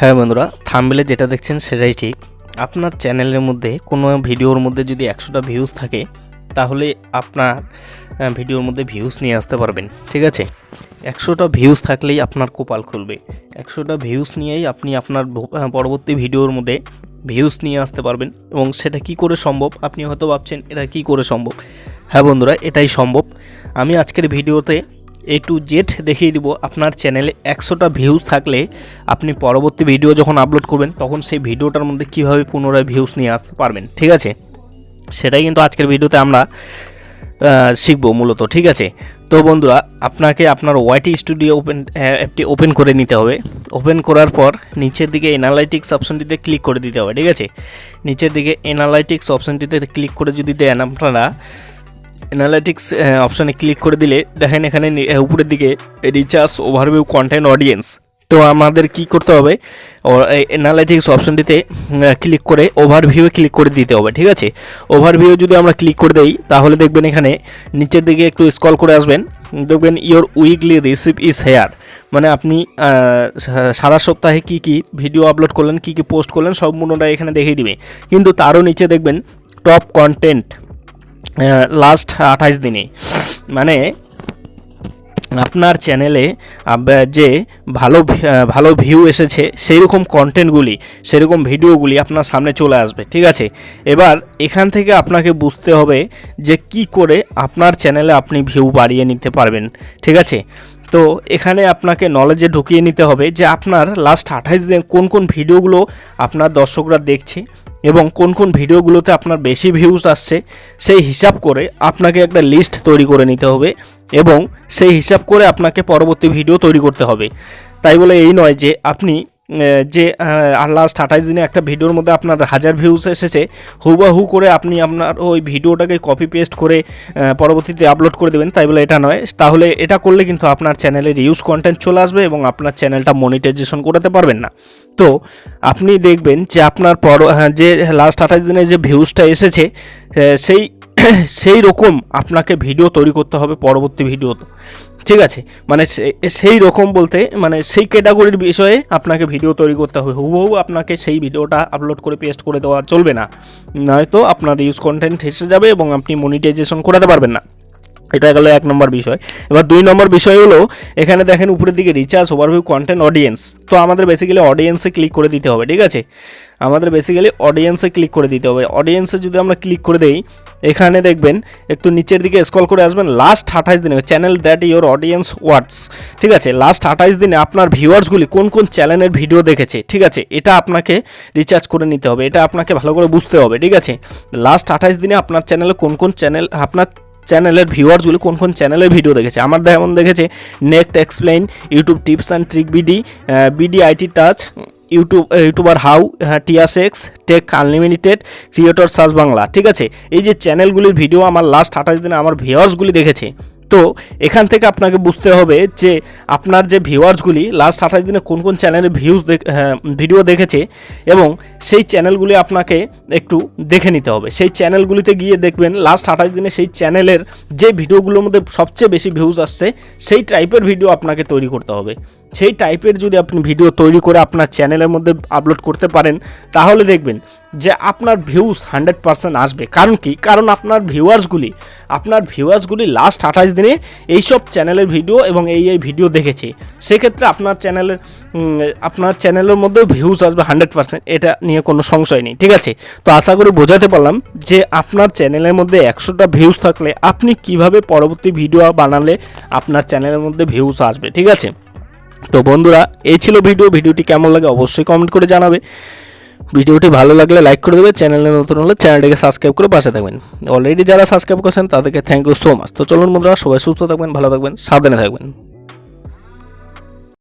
হ্যাঁ বন্ধুরা, থাম্বনেলে যেটা দেখছেন সেটাই ঠিক। আপনার চ্যানেলের মধ্যে কোনো ভিডিওর মধ্যে যদি 100টা ভিউজ থাকে তাহলে আপনার ভিডিওর মধ্যে ভিউজ নিয়ে আসতে পারবেন। ঠিক আছে, 100টা ভিউজ থাকলেই আপনার কপাল খুলবে। 100টা ভিউজ নিয়েই আপনি আপনার পরবর্তী ভিডিওর মধ্যে ভিউজ নিয়ে আসতে পারবেন। এবং সেটা কি করে সম্ভব? আপনি হয়তো ভাবছেন এটা কি করে সম্ভব। হ্যাঁ বন্ধুরা, এটাই সম্ভব। আমি আজকের ভিডিওতে A to Z দেখিয়ে দিব আপনার চ্যানেলে 100টা ভিউজ থাকলে আপনি পরবর্তী ভিডিও যখন আপলোড করবেন তখন সেই ভিডিওটার মধ্যে কীভাবে পুনরায় ভিউজ নিয়ে আসতে পারবেন। ঠিক আছে, সেটাই কিন্তু আজকের ভিডিওতে আমরা শিখবো মূলত। ঠিক আছে, তো বন্ধুরা, আপনাকে আপনার ওয়াইটি স্টুডিও অ্যাপটি ওপেন করে নিতে হবে। ওপেন করার পর নিচের দিকে অ্যানালাইটিক্স অপশনটিতে ক্লিক করে দিতে হবে। ঠিক আছে, নিচের দিকে অ্যানালাইটিক্স অপশনটিতে ক্লিক করে যদি দেন, আপনারা অ্যানালাইটিক্স অপশানে ক্লিক করে দিলে দেখেন এখানে উপরের দিকে রিচার্জ, ওভারভিউ, কন্টেন্ট, অডিয়েন্স। তো আমাদের কি করতে হবে? অ্যানালাইটিক্স অপশনটিতে ক্লিক করে ওভারভিউয়ে ক্লিক করে দিতে হবে। ঠিক আছে, ওভারভিউ যদি আমরা ক্লিক করে দেই তাহলে দেখবেন এখানে নিচের দিকে একটু স্ক্রল করে আসবেন, দেখবেন your weekly receive is here. মানে আপনি সারা সপ্তাহে কি কি ভিডিও আপলোড করলেন, কি কি পোস্ট করলেন সম্পূর্ণটা এখানে দেখিয়ে দিবে। কিন্তু তারও নিচে দেখবেন টপ কন্টেন্ট লাস্ট 28 দিনে, মানে আপনার চ্যানেলে যে ভালো ভিউ এসেছে সেই রকম কন্টেন্টগুলি, সেরকম ভিডিওগুলি আপনার সামনে চলে আসবে। ঠিক আছে, এবার এখান থেকে আপনাকে বুঝতে হবে যে কি করে আপনার চ্যানেলে আপনি ভিউ বাড়িয়ে নিতে পারবেন। ঠিক আছে, তো এখানে আপনাকে নলেজে ঢুকিয়ে নিতে হবে যে আপনার লাস্ট 28 দিনে কোন কোন ভিডিওগুলো আপনার দর্শকরা দেখছে এবং কোন কোন ভিডিওগুলোতে আপনার বেশি ভিউজ আসছে। সেই হিসাব করে আপনাকে একটা লিস্ট তৈরি করে নিতে হবে এবং সেই হিসাব করে আপনাকে পরবর্তী ভিডিও তৈরি করতে হবে। তাই বলে এই নয় যে আপনি যে লাস্ট 28 দিনে একটা ভিডিওর মধ্যে আপনার 1000 ভিউজ এসেছে, হুবাহু করে আপনি আপনার ওই ভিডিওটাকে কপি পেস্ট করে পরবর্তীতে আপলোড করে দেবেন, তাই বলে এটা নয়। তাহলে এটা করলে কিন্তু আপনার চ্যানেলে রিউজ কন্টেন্ট চলে আসবে এবং আপনার চ্যানেলটা মনিটাইজেশন করতে পারবেন না। তো আপনি দেখবেন যে আপনার যে লাস্ট 28 দিনে যে ভিউজটা এসেছে সেই রকম আপনাকে ভিডিও তৈরি করতে হবে পরবর্তী ভিডিওতে। ঠিক আছে, মানে সেই রকম বলতে মানে সেই ক্যাটাগরির বিষয়ে আপনাকে ভিডিও তৈরি করতে হবে। হুবহু আপনাকে সেই ভিডিওটা আপলোড করে পেস্ট করে দেওয়া চলবে না, নয়তো আপনার ইউজ কন্টেন্ট এসে যাবে এবং আপনি মনিটাইজেশন করাতে পারবেন না। এটা গেল 1 নম্বর বিষয়। এবার 2 নম্বর বিষয় হলো, এখানে দেখেন উপরের দিকে রিচার্জ, ওভারভিউ, কন্টেন্ট, অডিয়েন্স। তো আমাদের বেসিক্যালি অডিয়েন্সে ক্লিক করে দিতে হবে। ঠিক আছে, আমাদের বেসিক্যালি অডিয়েন্সে ক্লিক করে দিতে হবে। অডিয়েন্সে যদি আমরা ক্লিক করে দেই, এখানে দেখবেন একটু নিচের দিকে স্ক্রল করে আসবেন, লাস্ট 28 দিনে চ্যানেল দ্যাট ইয়োর অডিয়েন্স ওয়াটস। ঠিক আছে, লাস্ট 28 দিনে আপনার ভিউয়ার্সগুলি কোন কোন চ্যানেলের ভিডিও দেখেছে। ঠিক আছে, এটা আপনাকে রিচার্জ করে নিতে হবে, এটা আপনাকে ভালো করে বুঝতে হবে। ঠিক আছে, লাস্ট 28 দিনে আপনার চ্যানেলে কোন কোন চ্যানেল, আপনার চ্যানেলের ভিউয়ার্সগুলি কোন কোন চ্যানেলের ভিডিও দেখেছে। আমার যেমন দেখেছে next explain, YouTube tips and trick BD IT touch, YouTuber how, টিয়াসেক্স, tech unlimited, creator search Bangla. ঠিক আছে, এই যে চ্যানেলগুলির ভিডিও আমার লাস্ট 28 দিনে আমার ভিউয়ার্সগুলি দেখেছে। তো এখান থেকে আপনাকে বুঝতে হবে যে আপনার যে ভিউয়ার্সগুলি লাস্ট 28 দিনে কোন কোন চ্যানেলের ভিডিও দেখেছে এবং সেই চ্যানেলগুলি আপনাকে একটু দেখে নিতে হবে। সেই চ্যানেলগুলিতে গিয়ে দেখবেন লাস্ট 28 দিনে সেই চ্যানেলের যে ভিডিওগুলোর মধ্যে সবচেয়ে বেশি ভিউজ আসছে সেই টাইপের ভিডিও আপনাকে তৈরি করতে হবে। সেই টাইপের যদি আপনি ভিডিও তৈরি করে আপনার চ্যানেলের মধ্যে আপলোড করতে পারেন তাহলে দেখবেন যে আপনার ভিউজ 100% আসবে। কারণ কি? কারণ আপনার ভিউয়ার্সগুলি লাস্ট 28 দিনে এইসব চ্যানেলের ভিডিও এবং এই ভিডিও দেখেছে। সেক্ষেত্রে আপনার চ্যানেলের মধ্যেও ভিউজ আসবে 100%, এটা নিয়ে কোনো সংশয় নেই। ঠিক আছে, তো আশা করি বোঝাতে পারলাম যে আপনার চ্যানেলের মধ্যে 100টা ভিউজ থাকলে আপনি কিভাবে পরবর্তী ভিডিও বানালে আপনার চ্যানেলের মধ্যে ভিউজ আসবে। ঠিক আছে, তো বন্ধুরা, এই ছিল ভিডিওটি কেমন লাগে অবশ্যই কমেন্ট করে জানাবে। ভিডিওটি ভালো লাগলে লাইক করে দেবে, চ্যানেলে নতুন হলে চ্যানেলটিকে সাবস্ক্রাইব করে পাশে থাকবেন। অলরেডি যারা সাবস্ক্রাইব করেছেন তাদেরকে থ্যাংক ইউ সো মাচ। তো চলুন বন্ধুরা, সবাই সুস্থ থাকবেন, ভালো থাকবেন, সাবধানে থাকবেন।